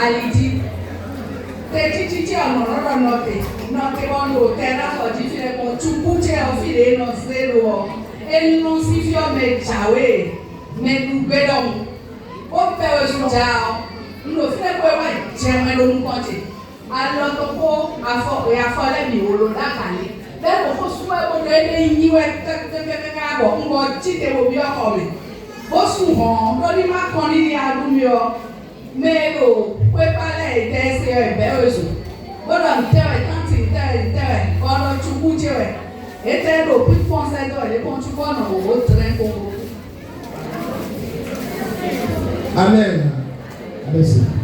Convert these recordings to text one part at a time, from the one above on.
Alidi. Titi on note on le terrain for different to put your feet on zero. And non si fio me chawe. Me du bedon. O pe o jao. No fe ko wa jeme lo nkoje. Alo to ko afo le mi wo lo da kale. Le ko su e bo le yin we ka bo ngo ti te wo bi oko mi. Bo su ho lori ma kon ni adu mi o. Mero, we parle desse beozo. Ora ntewe kanti ntewe ono chukujewe. Etendo put fonse do le ponchu bono o tren ko. Amen.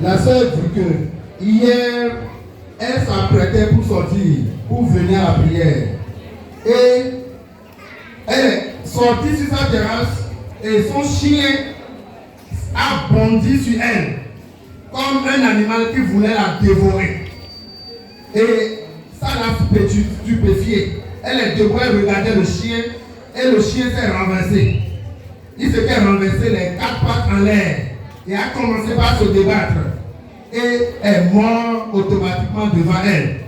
La sœur dit que hier elle s'apprêtait pour sortir, pour venir à la prière. Et elle est sortie sur sa terrasse et son chien a bondi sur elle comme un animal qui voulait la dévorer. Et ça l'a stupéfiée. Elle est debout, elle regardait le chien et le chien s'est renversé. Il s'était renversé les 4 pattes en l'air et a commencé par se débattre. Et est mort automatiquement devant elle.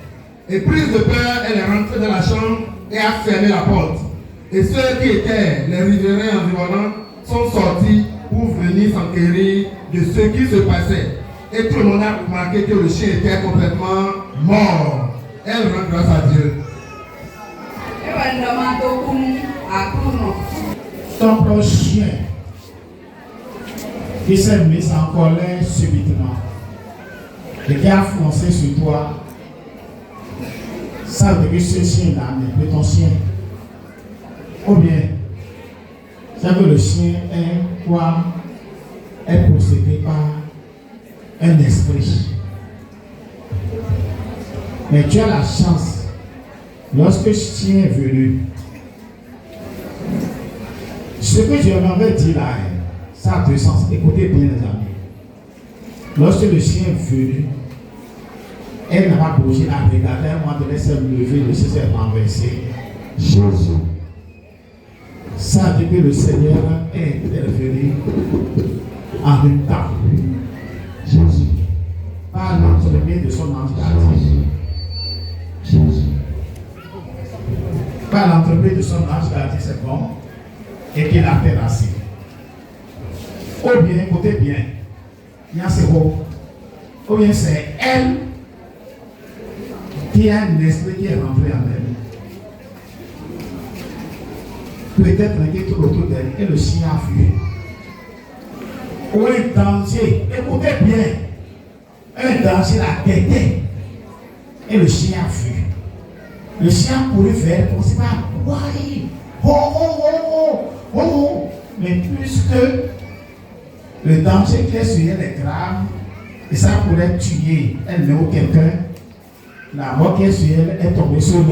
Et prise de peur, elle est rentrée dans la chambre et a fermé la porte. Et ceux qui étaient les riverains environnants sont sortis pour venir s'enquérir de ce qui se passait. Et tout le monde a remarqué que le chien était complètement mort. Elle rend grâce à Dieu. Ton proche chien qui s'est mis en colère subitement et qui a foncé sur toi, ça veut dire que ce chien-là n'est plus ton chien. Ou bien, ça veut dire que le chien est possédé par un esprit. Mais tu as la chance, lorsque le chien est venu, ce que je m'avais dit là, ça a deux sens. Écoutez bien les amis. Lorsque le chien est venu, elle n'a pas bougé, elle a regardé, elle m'a donné s'est levé, le chien s'est renversé. Jésus. Ça dit que le Seigneur est intervenu en même temps. Jésus. Par l'entremise de son ange gardien. Jésus. Par l'entremise de son ange gardien, c'est bon. Et qu'il a terrassé. Ou bien, écoutez bien, il y a ce mot. Ou bien c'est elle qui a un esprit qui est rentré en elle. Peut-être qu'il est tout autour d'elle et le chien a fui. Ou un danger, écoutez bien, un danger l'a guetté et le chien a fui. Le chien pourrait faire comme si pas, ouais, oh. Mais puisque le danger qui est sur elle est grave et ça pourrait tuer elle ou quelqu'un, la mort qui est sur elle est tombée sur le.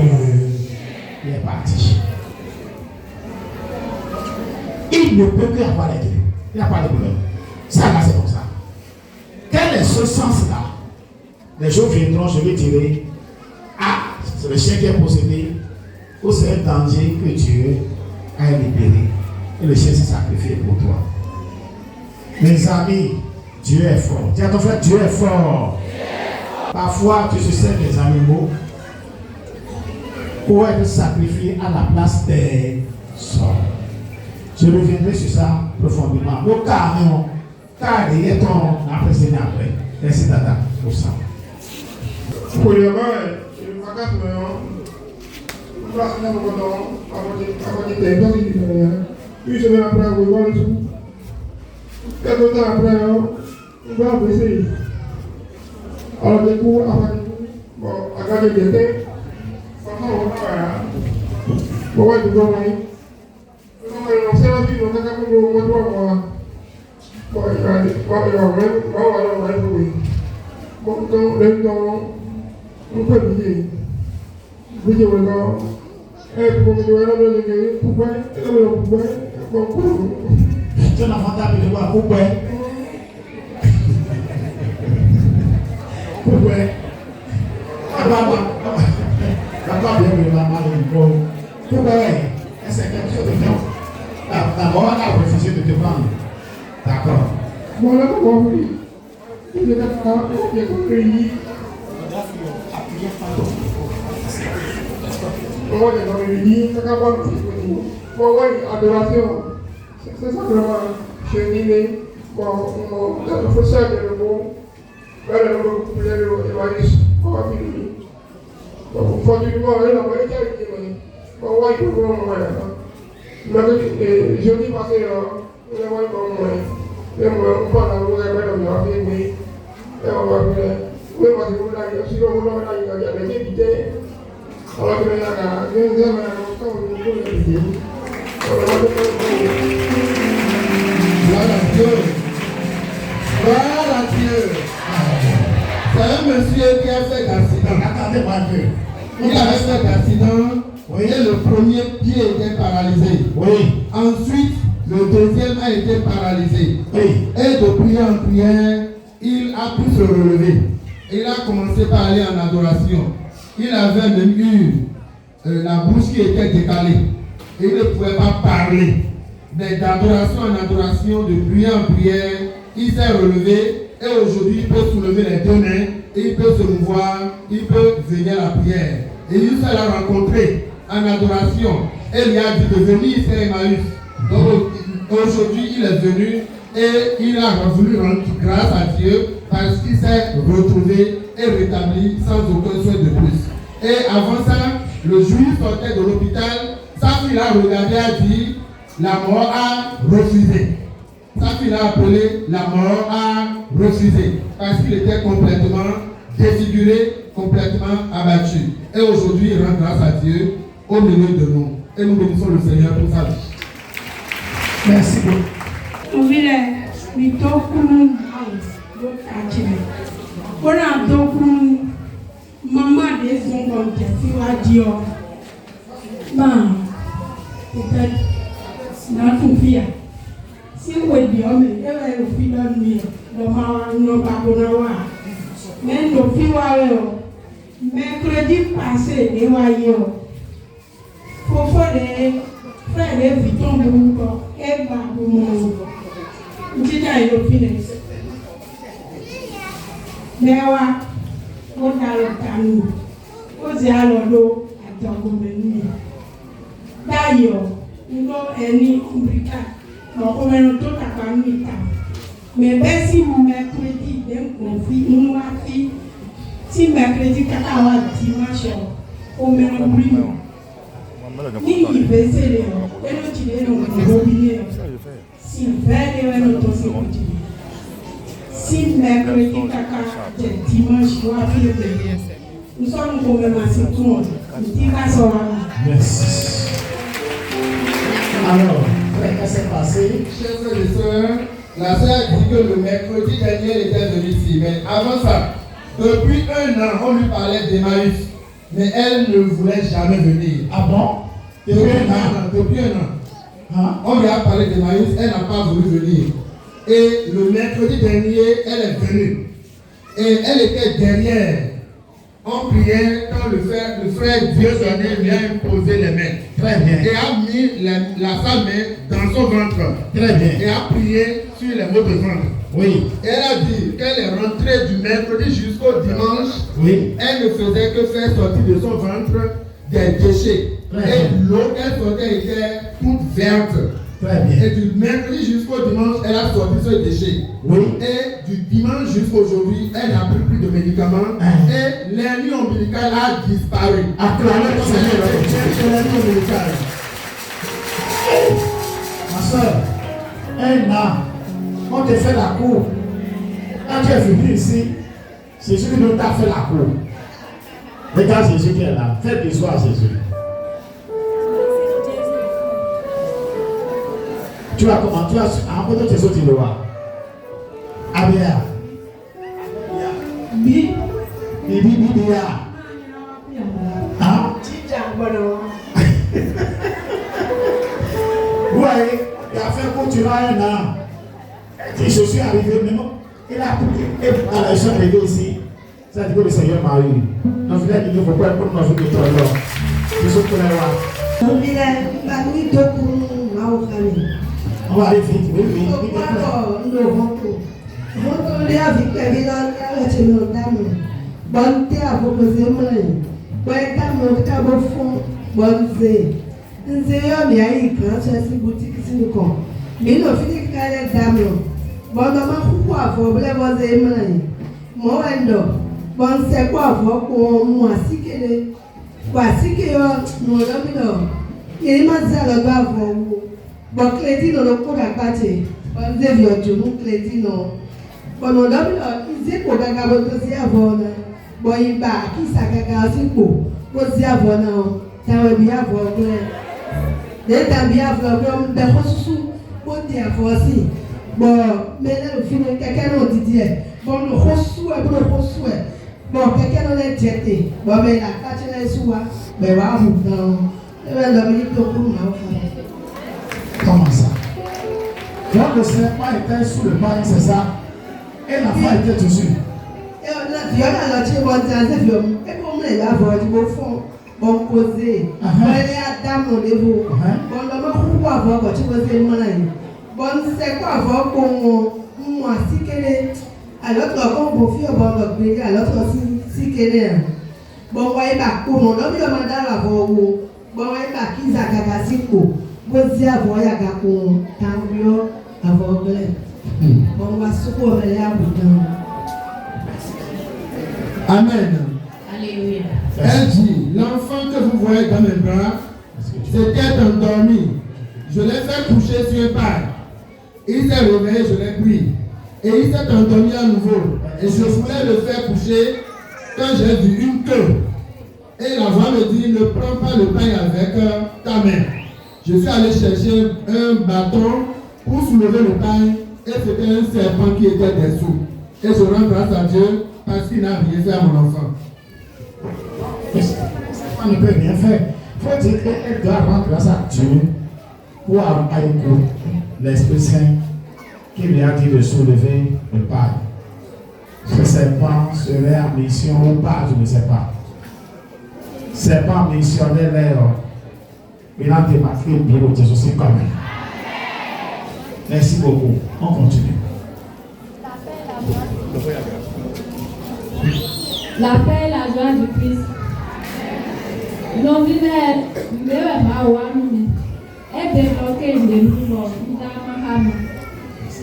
Il est parti. Il ne peut que avoir les deux. Il n'y a pas de problème. Ça là, c'est comme ça. Quel est ce sens-là? Les jours viendront, je vais dire, ah, c'est le chien qui est possédé, ou c'est un danger que Dieu a libéré. Et le chien s'est sacrifié pour toi. Mes amis, Dieu est fort. Dis à ton frère, Dieu est fort. Parfois, tu se sers des animaux pour être sacrifié à la place des hommes. Je reviendrai sur ça profondément. Au carrément, car il est ton apprécié après. Merci Tata pour ça. Pour le moment, je ne sais pas une semaine après, on va voir le sou. Quelques temps après, on va apprécier. Alors, du coup, bon, à garder des têtes, on va du bon, on s'est la vie, on a quand même le mois. Bon, il va on peut briller. Briller au nord. Et pour que tu aies le pouvoir, tu n'as pas tapé de quoi, pourquoi? Pourquoi? Pourquoi bien que la main est bonne? Pourquoi? Est-ce quelque chose de bien? D'abord, on a refusé de te prendre. D'accord. Bon, là, comment vous dites? il est d'accord, il est réuni. Moi, je suis réuni, c'est quand même pour moi, adoration, c'est simplement cheminer, le professeur de l'eau, le couple de l'eau, Évariste, pour la vie. Fortunément, il n'a pas été avec lui. Pour moi, il faut vraiment moi. Jeudi passé, on a vu comme moi. Et moi, on parle à l'eau, et on a fait, mais on va faire. Oui, parce que vous l'avez, si vous l'avez, il y a des invités. Alors que là, il y a des invités. Gloire à Dieu. Gloire à Dieu. C'est un monsieur qui a fait d'accident. Attendez-moi un peu. Il avait fait d'accident. Oui. Et le premier pied était paralysé. Oui. Ensuite, le deuxième a été paralysé. Oui. Et de prière en prière, il a pu se relever. Il a commencé par aller en adoration. Il avait même eu la bouche qui était décalée. Il ne pouvait pas parler. Mais d'adoration en adoration, de prière en prière, il s'est relevé. Et aujourd'hui, il peut soulever les deux mains. Il peut se mouvoir. Il peut venir à la prière. Et il s'est rencontré en adoration. Et il a dit de venir ici à Emmaüs. Donc aujourd'hui, il est venu et il a voulu rendre grâce à Dieu parce qu'il s'est retrouvé et rétabli sans aucun souhait de plus. Et avant ça, le juif sortait de l'hôpital. Sa fille l'a regardé et a dit, la mort a refusé. Sa fille l'a appelé, la mort a refusé. Parce qu'il était complètement défiguré, complètement abattu. Et aujourd'hui, il rend grâce à Dieu au milieu de nous. Et nous bénissons le Seigneur pour sa vie. Merci beaucoup. Maman des secondes, tu vas dire, peut-être, dans ton fille, si vous êtes bien, mais elle va vous filer dans le mur, non pas pour avoir. Mais nos filles, mercredi passé, les voyez, pour faire des frères et vitons de vous, et va pour mon. Petit à une fille. Mais ó dára kánú ó sì á lọ ló àjọgbọ̀mẹ̀lú Dayọ̀ ńlọ ẹni ọmọríkà ọkùnrin tó tàpá níta mẹ̀bẹ́ sí mẹ́kúrẹ́dì lẹ́kùn fi ń wá fi tí mẹ́kúrẹ́dì kátà wà tí má ṣọ ọmọrin rí mi ní ìgbésẹ̀ rẹ̀ ẹnu jìnnà ẹnu ìgbòho ilé rẹ̀ sì fẹ́ lé ẹnu tó sì kò jìnnà. Si mercredi kaka dimanche ou après nous sommes quand même assez tout merci. Alors, qu'est-ce qui s'est passé? Chers frères et sœurs, la sœur dit que le mercredi dernier elle était venue ici, mais avant ça, depuis 1 an, on lui parlait d'Emmaüs, mais elle ne voulait jamais venir. Ah bon? Depuis un an. Hein? On lui a parlé d'Emmaüs, elle n'a pas voulu venir. Et le mercredi dernier, elle est venue. Et elle était derrière. On priait quand le frère Dieudonné lui a imposé les mains. Très bien. Et a mis sa main dans son ventre. Très bien. Et a prié sur les maux de ventre. Oui. Et elle a dit qu'elle est rentrée du mercredi jusqu'au dimanche. Oui. Elle ne faisait que faire sortir de son ventre des déchets. Et l'eau qu'elle sortait était toute verte. Très bien. Et du mercredi jusqu'au dimanche, elle a sorti ce déchet. Oui. Et du dimanche jusqu'à aujourd'hui, elle n'a plus de médicaments. Et l'hernie ombilicale a disparu. Acclamez le Seigneur. L'hernie ombilicale. Ma soeur, un an, on te fait la cour. Quand tu es venu ici, c'est Jésus qui t'a fait la cour. Regarde Jésus qui est là. Fais des soins à Jésus. Tu vas comment? Tu vas rencontrer tes autres lois. Abia. Bibi. Hein? Vous voyez, il a fait pour tu vas un an. Et je suis arrivé maintenant. Il a pris. Et alors, je suis arrivé ici. Ça dit que le Seigneur m'a eu. Donc, il a dit qu'il faut pas pour nous faire de toi. Je suis pour les rois. On va aller vite, oui. Votre lien avec la vie dans la chemin d'amour. Bonne terre à vos besoins. Bonne dame, à vos fonds. Bonne zé. Une zé, mais à y grand, c'est une boutique qui nous compte. Mais nous finissons qu'à les dames. Bonne maman, pourquoi vous voulez vos aimants? Moi, bon, c'est quoi pour moi? Si que les. Voici que nous avons il m'a dit à la vous. Bon, crédit dans le cours à pâté. On dit, nous crédit non. Bon, nous avons dit pour gaga votre avant. Bon, il va qui ça gaga aussi pour. Pour dire avant non. T'as bien avant. T'as bien avant. Mais ressources pour dire avant aussi. Bon, mais là, le film, quelqu'un nous dit, bon, nous reçoit, nous reçoit. Bon, quelqu'un nous l'a jeté. Bon, mais là, quand tu l'as su, mais va vous dans. Comment ça? Donc le serpent était sous le pain, c'est ça? Et la femme était dessus. Et on a dit, bon, et comme les laveurs du fond, bon, causer. Bon, les Adam, on les vaut. Bon, on va voir quand tu causes malin. Bon, c'est quoi avoir pour moi, si qu'elle est. À l'autre, comme pour faire bon, donc, à l'autre, si qu'elle est. Bon, voyez pas, pour mon homme, il a demandé à la voix. Bon, ouais, bah, qui a gagné quoi? Vous dites à voir, il y a gagné tambio aveugle. Bon, on va se couper à bout. Amen. Alléluia. Elle dit, l'enfant que vous voyez dans mes bras, s'était endormi. Je l'ai fait coucher sur un pas. Il s'est réveillé, je l'ai pris. Et il s'est endormi à nouveau. Et je voulais le faire coucher quand j'ai vu une queue. Et la voix me dit, ne prends pas le pain avec ta main. Je suis allé chercher un bâton pour soulever le pain et c'était un serpent qui était dessous. Et je rends grâce à Dieu parce qu'il n'a rien fait à mon enfant. On ne peut rien faire. Il faut dire qu'elle doit rendre grâce à Dieu pour avoir l'Esprit Saint qui lui a dit de soulever le pain. Ce serpent serait en mission ou pas, je ne sais pas. Serpent missionnaire l'air. Il a démarqué le bureau de Jésus quand même. Merci beaucoup. On continue. La paix et la joie du Christ. Non-binaire, mais ma wami, est débloqué de nous,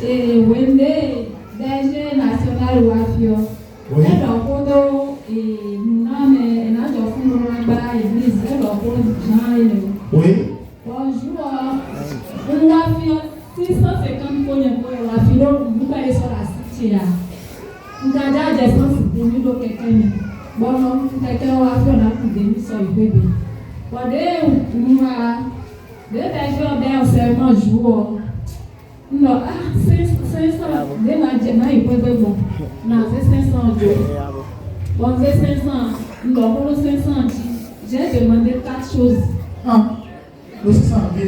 et Wende, DG national Wafio. Et l'encodo, et nous n'avons pas de fonds à l'église, et l'encodo Jean. Oui. Bonjour. On Wafio, 650 pour le Wafio, nous allons sur la cité. Nous avons des sens de nous, quelqu'un. Bon, quelqu'un va faire un demi sur le bébé. Pour nous, deux personnes bien seulement jour. Non, 500, des matins, il peut être bon. Non, c'est 500 jours. Bon, c'est 500. Non, pour le 500, j'ai demandé 4 choses. Ah, le 600 bien.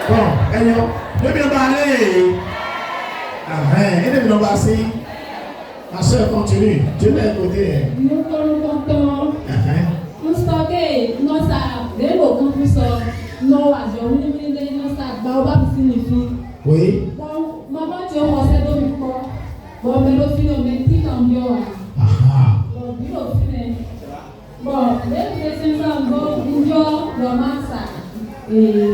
Bon, alors, je vais parler. Et de nous passer. Ma soeur continue. Dieu l'a écouté. Nous comptons. Nous stockons nos sacs. Dès le campus, nos agents, nous sacs. Baobab signifie. Oui. Bon, maman, tu as pensé de lui quoi? Bon, mais le film, on met petit cambio. Bon, puis le film. Bon, les 500 euros, nous avons le masse. Et.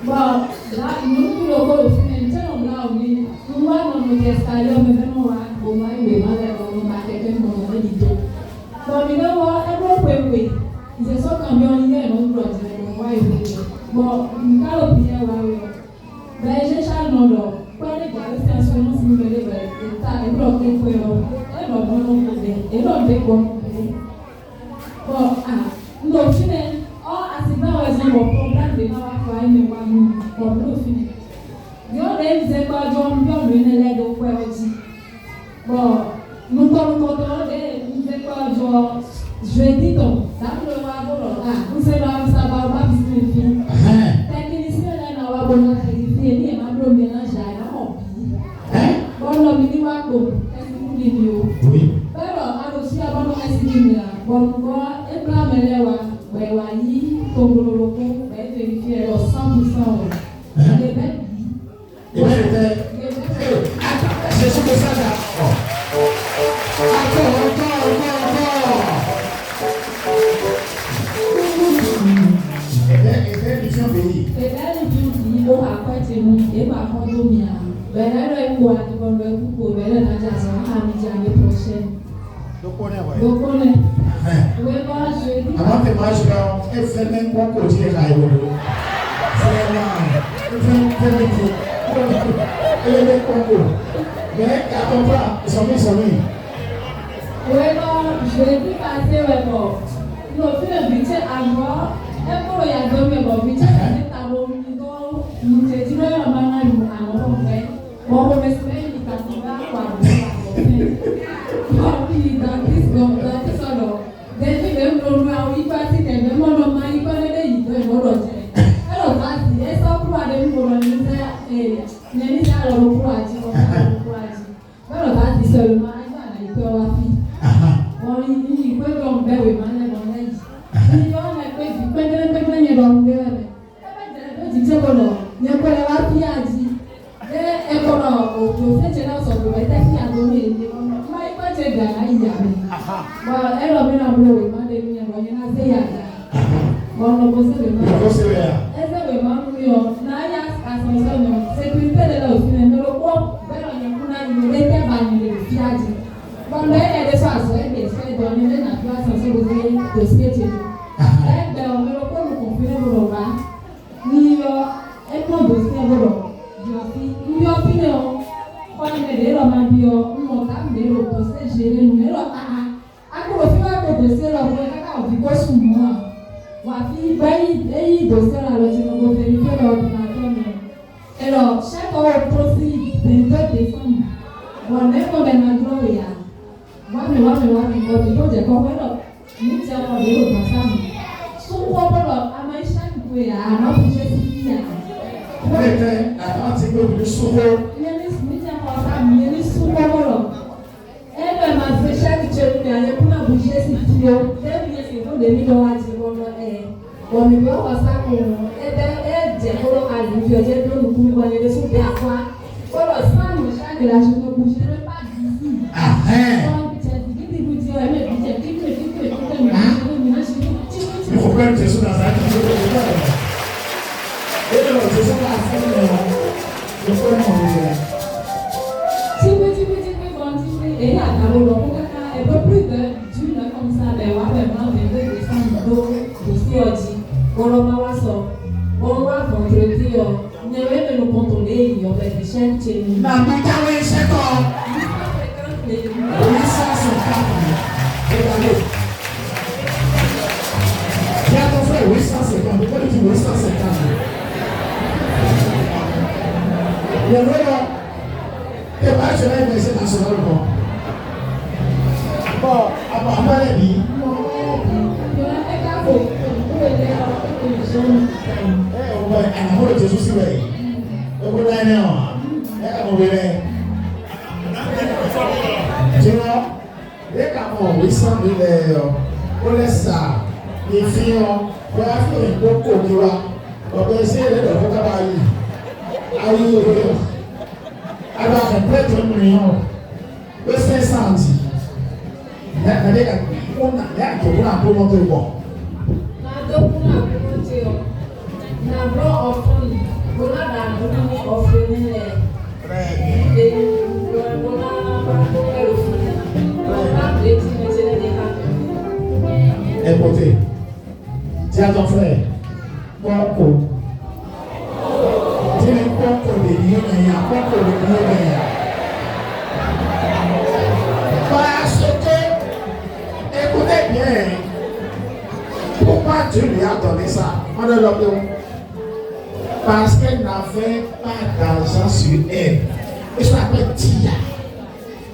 Bon, là, nous le film, on l'a oublié. Nous avons nos escaliers, mais vraiment, on va y aller, on va quelqu'un qu'on va dire. Bon, mais là, on va y ils sont comme on y est, on va y aller. Bon, nous allons bien, on va y aller. Ben, j'ai chargé mon lot. Pour aller voir les stations, si vous voulez, et bloqué pour eux. Et l'on va et l'on décompte. Bon, nous, finalement, à ce moment-là, on problème de ma famille, mais moi, comme le film. John John le leg au poète. Bon, nous comme nous fait quoi je dis donc, ça le va bon vous savez ça va pas biscuit. Technicien là na wa bon qualité ni ma bro mélange là non. Bon lo mi wa ko, est-ce que vous dites Oui. Alors, aussi avant de rester là, bon, et là, mais là, ouais, ouais, comme le loco, vérifier 100%. Les bêtes. Et bien, c'est ce que ça là. Encore. Et bien, ils sont pays. Et bien, ils ont après, c'est nous, et par contre, nous, ben là, le coup, on va couper, ben là, la jazz, on va midi l'année prochaine. Donc on est. Oui, moi, je dis. Avant que moi je vais, elle fait même quoi côté là, c'est là. Elle est Congo. Mais quand on va, ils sont mis. Oui, bon, je vais dire passer, ouais, bon. Nous avons fait un budget à moi. Et pour y aller, mais bon, budget, c'est à mon niveau. Nous avons dit, là, on va aller à mon frère. Bon, on va se faire une question là, quoi. Bon, puis, dans 10 secondes, dès que le monde il passe, il est même normal, il connaît les idées, il va le dire. Alors, vas-y, et ça pour aller pour le ministère, et le ministère, alors, pour aller, alors, vas-y, seulement, il peut avoir fille. Bon, il peut donc faire, oui, mais on a dit. Il y a un peu de peut-être, il y a donc des. Il dit, il y a pas la fille à dire. Et comment, au fait, c'est là, on peut mettre fille à donner. Elle a bien appelé, il y a un peu bon, on pose le nom. Sécurité de la aussi, mais le quoi, il était banni de fiadi. Bon, mais il y a des choses, des faits donnés dans la place, on s'est posé de ce que tu dis. Et bien, on me le quoi, nous confiner pour le bas. Ni et pour le dossier, nous avons fini. Quand il est là, on a dit, on a mis le dossier, j'ai le numéro. À quoi on fait le dossier, on va dire quoi sur moi. Wafi, il dossier là, je vais vérifier l'ordinateur. Alors, chaque fois au procès 22 décembre, on est comme un endroit où il y a. Moi, il faut que je comprenne. Nous tiens à dire au passage. Souvent, à ma chaque fois, il y a un autre geste. Attends, c'est que le sourd. Il faut quand même que ce soit dans un et alors, c'est ça la fin. Je peux m'enlever. Et là, un peu plus d'une heure comme ça, ben, on va vraiment descendre dossier. On va ça. On va vendredi, on va nous contrôler, il y aura des chaînes chez nous. La mécanique, c'est quoi? 850. Regardez. J'ai ton frère 850. Pourquoi tu dis 850? Il y a vraiment. Et pas je vais investir national bon, après les billes. On va aller à Jésus si vous on va aller à mon bébé. Tu vois, les camons, 800 000 on laisse ça. Les filles, on va faire une bonne coquille. On va essayer de faire un travail. Allez, alors, peut-être 1 million. Le 500 dit. On a pour monter le bon. Écoutez, dis à ton frère, Coco. Dis le Coco de Lyon, Coco de Lyon. Parce que, écoutez bien, pourquoi Dieu lui a donné ça? On a l'opinion. Parce qu'elle n'avait pas d'argent sur elle. Et ça s'appelle Tia.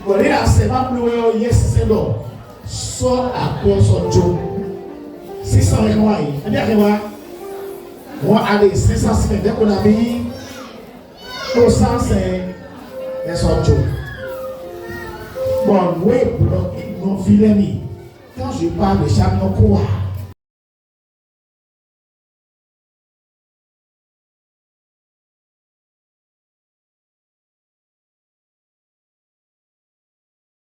Bon, il a seulement plus yes, c'est l'or. Soit à quoi son job. 600 mois. C'est-à-dire que moi, allez, 500 semaines, dès qu'on a mis, au sens, c'est son job. Bon, oui, bloc, non, vilain. Quand je parle de Chamnon Koua,